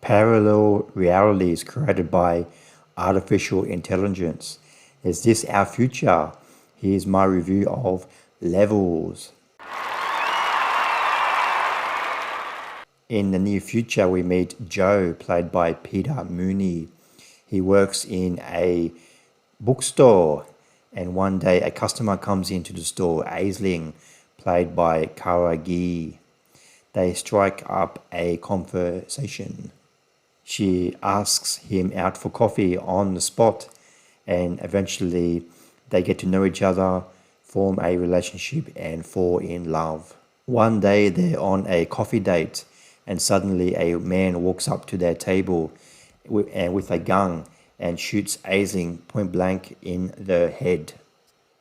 Parallel realities created by artificial intelligence. Is this our future? Here's my review of Levels. In the near future, we meet Joe, played by Peter Mooney. He works in a bookstore, and one day a customer comes into the store, Aisling, played by Cara. They strike up a conversation. She asks him out for coffee on the spot, and eventually they get to know each other, form a relationship, and fall in love. One day they're on a coffee date, and suddenly a man walks up to their table with a gun and shoots Aisling point blank in the head.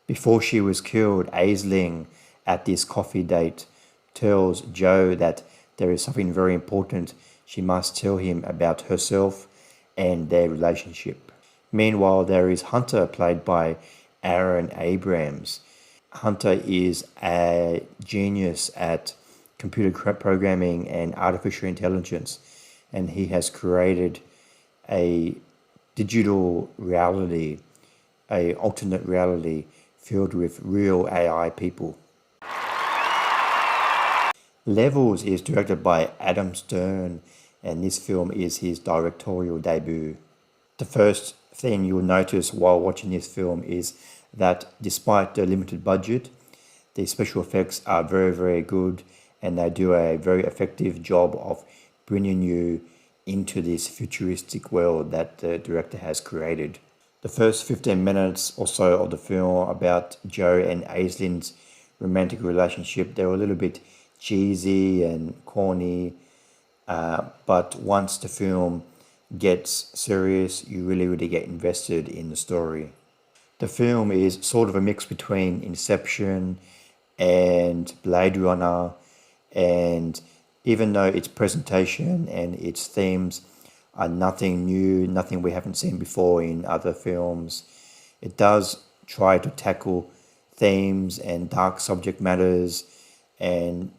Before she was killed, Aisling, at this coffee date, tells Joe that there is something very important she must tell him about herself and their relationship. Meanwhile, there is Hunter, played by Abrams. Hunter is a genius at computer programming and artificial intelligence, and he has created a digital reality, a alternate reality filled with real AI people. Levels is directed by Adam Stern, and this film is his directorial debut. The first thing you'll notice while watching this film is that despite the limited budget, the special effects are very, very good, and they do a very effective job of bringing you into this futuristic world that the director has created. The first 15 minutes or so of the film about Joe and Aisling's romantic relationship, they were a little bit cheesy and corny, but once the film gets serious, you really get invested in the story. The film is sort of a mix between Inception and Blade Runner, and even though its presentation and its themes are nothing new, nothing we haven't seen before in other films, it does try to tackle themes and dark subject matters and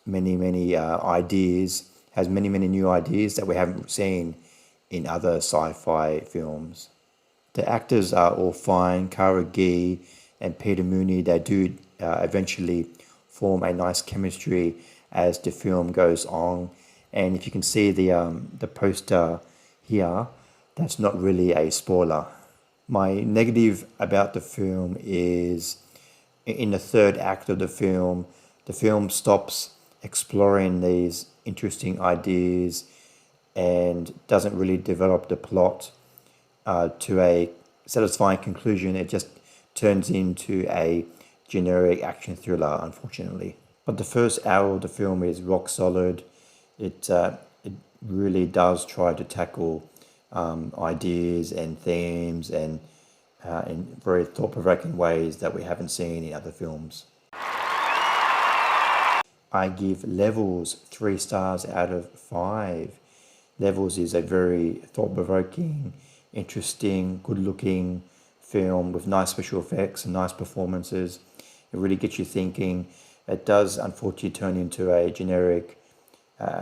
many ideas, has many new ideas that we haven't seen in other sci-fi films. The actors are all fine. Cara and Peter Mooney, they do eventually form a nice chemistry as the film goes on. And if you can see the poster here, that's not really a spoiler. My negative about the film is in the third act of the film stops exploring these interesting ideas and doesn't really develop the plot to a satisfying conclusion. It just turns into a generic action thriller, unfortunately. But the first hour of the film is rock solid. It really does try to tackle ideas and themes and in very thought-provoking ways that we haven't seen in other films. I give Levels 3 stars out of 5. Levels is a very thought-provoking, interesting, good-looking film with nice special effects and nice performances. It really gets you thinking. It does unfortunately turn into a generic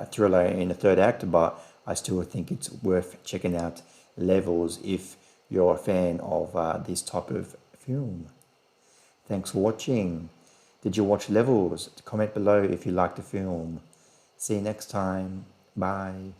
thriller in the third act, but I still think it's worth checking out Levels if you're a fan of this type of film. Thanks for watching. Did you watch Levels? Comment below if you liked the film. See you next time. Bye.